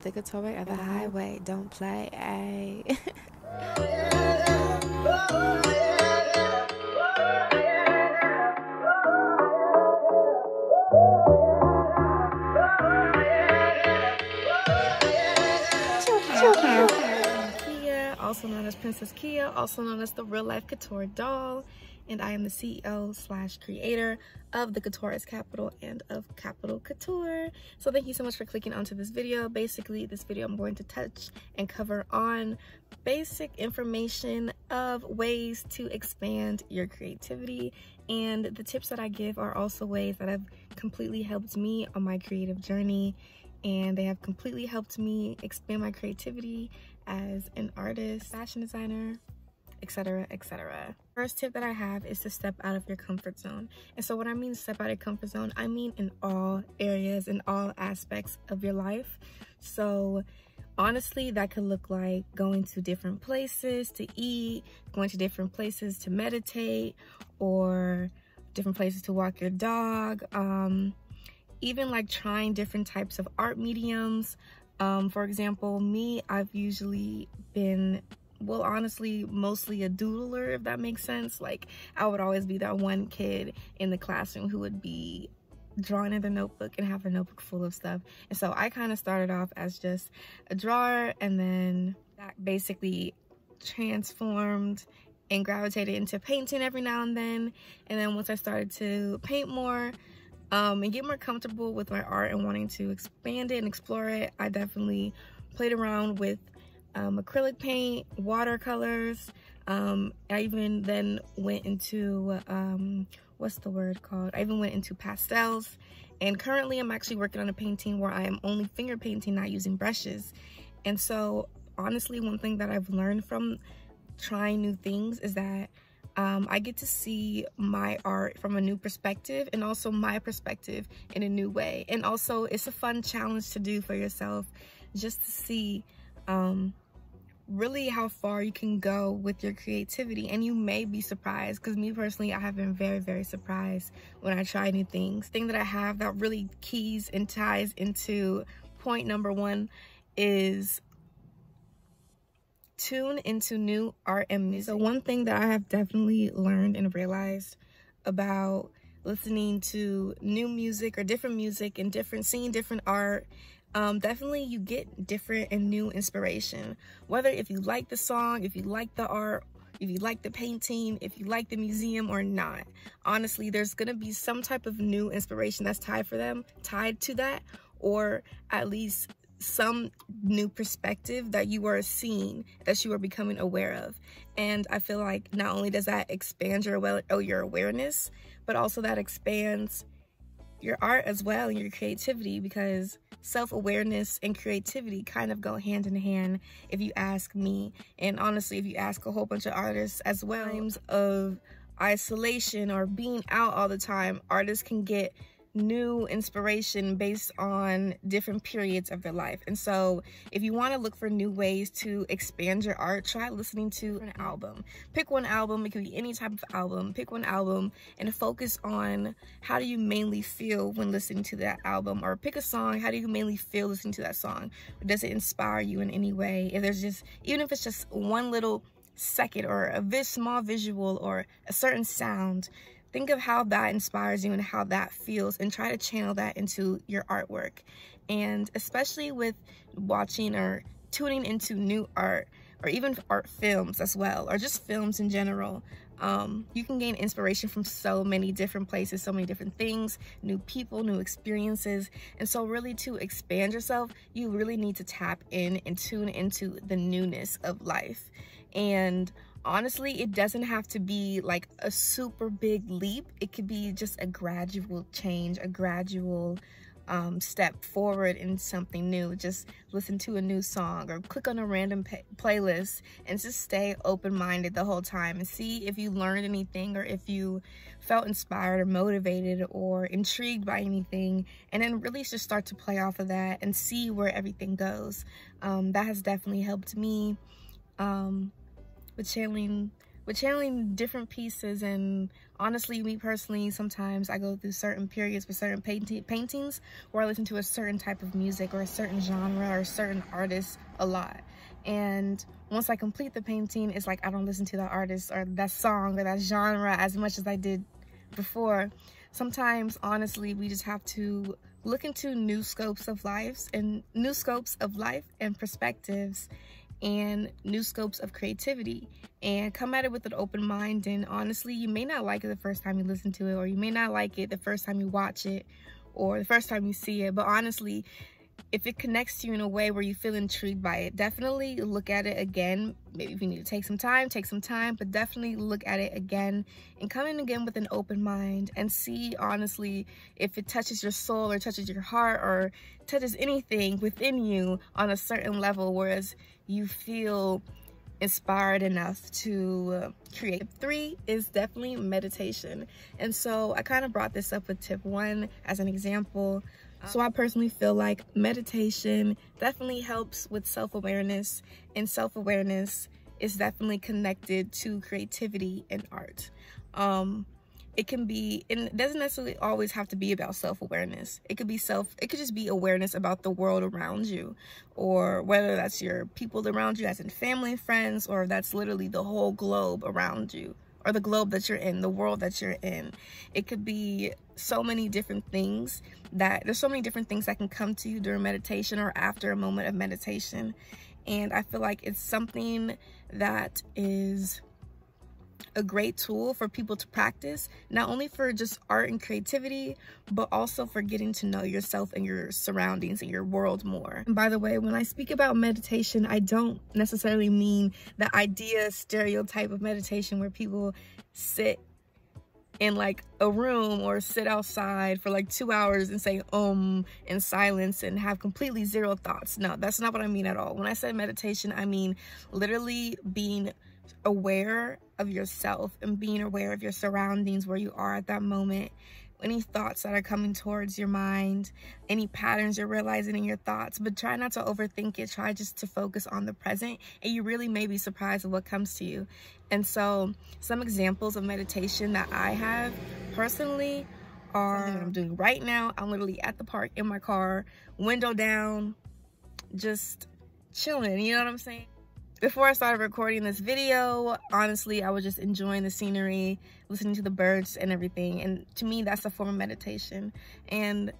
The couture of the highway, don't play, ayy. Kia, also known as Princess Kia, also known as the real life couture doll, and I am the CEO/creator of TheKoutureArtsKapital and of Kapital Kouture. So thank you so much for clicking onto this video. Basically, this video I'm going to touch and cover on basic information of ways to expand your creativity, and the tips that I give are also ways that have completely helped me on my creative journey, and they have completely helped me expand my creativity as an artist, fashion designer, etc, etc. First tip that I have is to step out of your comfort zone. And so what I mean step out of your comfort zone, I mean in all areas, in all aspects of your life. So honestly, that could look like going to different places to eat, going to different places to meditate, or different places to walk your dog, even like trying different types of art mediums. For example, me, I've usually been, well, honestly, mostly a doodler, if that makes sense. Like, I would always be that one kid in the classroom who would be drawing in their notebook and have a notebook full of stuff. And so I kind of started off as just a drawer, and then that basically transformed and gravitated into painting every now and then. And then once I started to paint more, and get more comfortable with my art and wanting to expand it and explore it, I definitely played around with acrylic paint, watercolors. I even then went into, what's the word called? I even went into pastels. And currently I'm actually working on a painting where I am only finger painting, not using brushes. And so honestly, one thing that I've learned from trying new things is that I get to see my art from a new perspective, and also my perspective in a new way. And also it's a fun challenge to do for yourself, just to see really how far you can go with your creativity. And you may be surprised, because me personally, I have been very, very surprised when I try new things. The thing that I have that really keys and ties into point number one is tune into new art and music. So one thing that I have definitely learned and realized about listening to new music or different music and seeing different art, definitely you get different and new inspiration. Whether if you like the song, if you like the art, if you like the painting, if you like the museum or not, honestly, there's gonna be some type of new inspiration that's tied to that, or at least some new perspective that you are seeing, that you are becoming aware of. And I feel like not only does that expand your awareness, but also that expands your art as well and your creativity, because self-awareness and creativity kind of go hand in hand, if you ask me. And honestly, if you ask a whole bunch of artists as well, times of isolation or being out all the time, artists can get new inspiration based on different periods of their life. And so if you want to look for new ways to expand your art, try listening to an album. Pick one album. It could be any type of album. Pick one album and focus on how do you mainly feel when listening to that album. Or pick a song. How do you mainly feel listening to that song? Does it inspire you in any way? If there's just, even if it's just one little second or a small visual or a certain sound, think of how that inspires you and how that feels, and try to channel that into your artwork. And especially with watching or tuning into new art, or even art films as well, or just films in general, you can gain inspiration from so many different places, so many different things, new people, new experiences. And so really, to expand yourself, you really need to tap in and tune into the newness of life. And honestly, it doesn't have to be like a super big leap. It could be just a gradual change, a gradual step forward in something new. Just listen to a new song or click on a random playlist, and just stay open-minded the whole time and see if you learned anything, or if you felt inspired or motivated or intrigued by anything, and then really just start to play off of that and see where everything goes. That has definitely helped me with channeling with channeling different pieces. And honestly, me personally, sometimes I go through certain periods with certain paintings where I listen to a certain type of music or a certain genre or a certain artist a lot. And once I complete the painting, it's like I don't listen to that artist or that song or that genre as much as I did before. Sometimes, honestly, we just have to look into new scopes of life and perspectives and new scopes of creativity, and come at it with an open mind. And honestly, you may not like it the first time you listen to it, or you may not like it the first time you watch it, or the first time you see it. But honestly, if it connects to you in a way where you feel intrigued by it, definitely look at it again. Maybe if you need to take some time, but definitely look at it again and come in again with an open mind and see, honestly, if it touches your soul or touches your heart or touches anything within you on a certain level, whereas you feel inspired enough to create. Tip 3 is definitely meditation. And so I kind of brought this up with tip 1 as an example. So I personally feel like meditation definitely helps with self-awareness, and self-awareness is definitely connected to creativity and art. It can be, and it doesn't necessarily always have to be about self-awareness. It could just be awareness about the world around you, or whether that's your people around you, as in family, friends, or that's literally the whole globe around you, or the globe that you're in, the world that you're in. It could be so many different things there's so many different things that can come to you during meditation or after a moment of meditation. And I feel like it's something that is a great tool for people to practice, not only for just art and creativity, but also for getting to know yourself and your surroundings and your world more. And by the way, when I speak about meditation, I don't necessarily mean the stereotype of meditation where people sit in like a room or sit outside for like 2 hours and say in silence and have completely zero thoughts. No, that's not what I mean at all. When I say meditation, I mean literally being aware of yourself and being aware of your surroundings, where you are at that moment, any thoughts that are coming towards your mind, any patterns you're realizing in your thoughts. But try not to overthink it. Try just to focus on the present, and you really may be surprised at what comes to you. And so some examples of meditation that I have personally are something that I'm doing right now. I'm literally at the park in my car, window down, just chilling, you know what I'm saying? Before I started recording this video, honestly, I was just enjoying the scenery, listening to the birds and everything. And to me, that's a form of meditation. And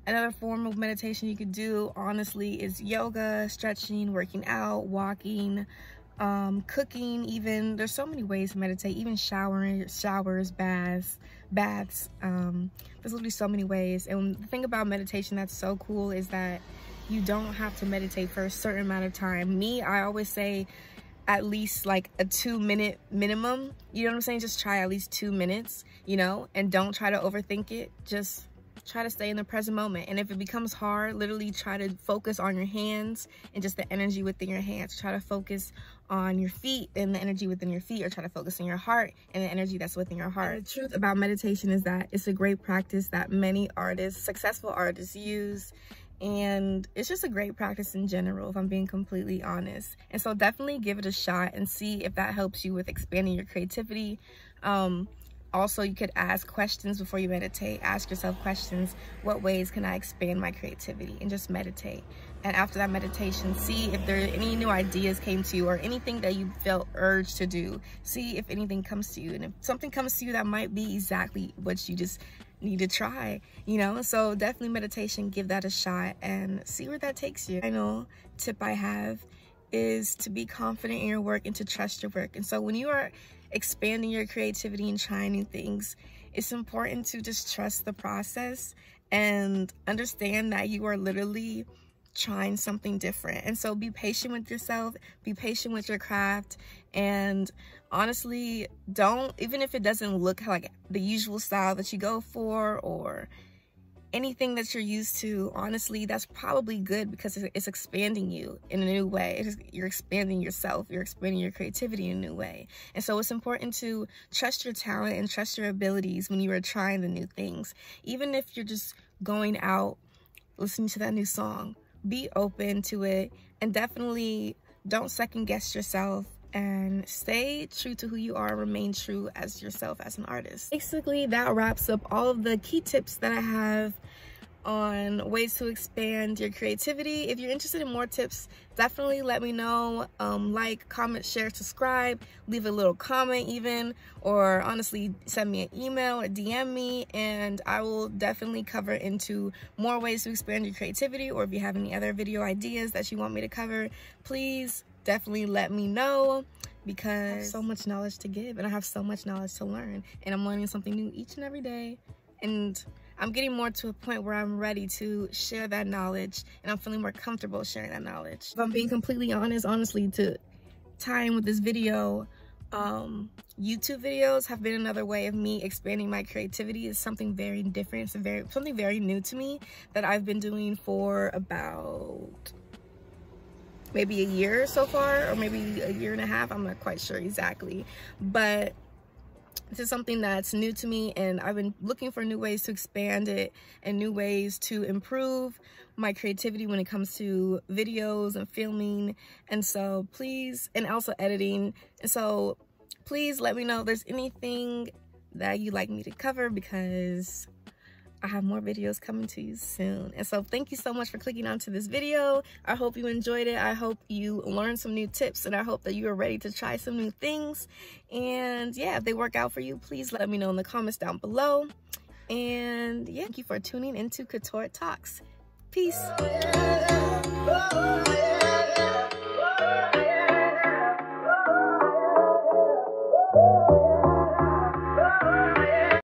another form of meditation you could do, honestly, is yoga, stretching, working out, walking, cooking even. There's so many ways to meditate, even showers, baths. There's literally so many ways. And the thing about meditation that's so cool is that you don't have to meditate for a certain amount of time. I always say at least like a 2-minute minimum. You know what I'm saying? Just try at least 2 minutes, you know, and don't try to overthink it. Just try to stay in the present moment. And if it becomes hard, literally try to focus on your hands and just the energy within your hands. Try to focus on your feet and the energy within your feet, or try to focus on your heart and the energy that's within your heart. And the truth about meditation is that it's a great practice that many artists, successful artists, use. And it's just a great practice in general, if I'm being completely honest. And so definitely give it a shot and see if that helps you with expanding your creativity. Also, you could ask questions before you meditate. Ask yourself questions. What ways can I expand my creativity? And just meditate. And after that meditation, see if there any new ideas came to you or anything that you felt urged to do. See if anything comes to you. And if something comes to you, that might be exactly what you just need to try, you know. So definitely meditation, give that a shot and see where that takes you. Final tip I have is to be confident in your work and to trust your work. And so when you are expanding your creativity and trying new things, it's important to just trust the process and understand that you are literally trying something different. And so be patient with yourself, be patient with your craft, and honestly, even if it doesn't look like the usual style that you go for or anything that you're used to, honestly, that's probably good because it's expanding you in a new way. You're expanding yourself, you're expanding your creativity in a new way. And so it's important to trust your talent and trust your abilities when you are trying the new things. Even if you're just going out, listening to that new song, be open to it, and definitely don't second guess yourself. and stay true to who you are, remain true as yourself as an artist. Basically, that wraps up all of the key tips that I have on ways to expand your creativity. If you're interested in more tips, definitely let me know. Like, comment, share, subscribe, leave a little comment even, or honestly send me an email or DM me, and I will definitely cover into more ways to expand your creativity. Or if you have any other video ideas that you want me to cover, please definitely let me know, because I have so much knowledge to give and I have so much knowledge to learn, and I'm learning something new each and every day, and I'm getting more to a point where I'm ready to share that knowledge, and I'm feeling more comfortable sharing that knowledge. If I'm being completely honest, honestly, to tie in with this video, YouTube videos have been another way of me expanding my creativity. It's something very different. It's something very new to me that I've been doing for about maybe a year so far, or maybe a year and a half. I'm not quite sure exactly, but this is something that's new to me, and I've been looking for new ways to expand it and new ways to improve my creativity when it comes to videos and filming, and so please, and also editing. And so please let me know if there's anything that you'd like me to cover, because I have more videos coming to you soon. And so thank you so much for clicking onto this video. I hope you enjoyed it. I hope you learned some new tips, and I hope that you are ready to try some new things. And yeah, if they work out for you, please let me know in the comments down below. And yeah, thank you for tuning into Couture Talks. Peace.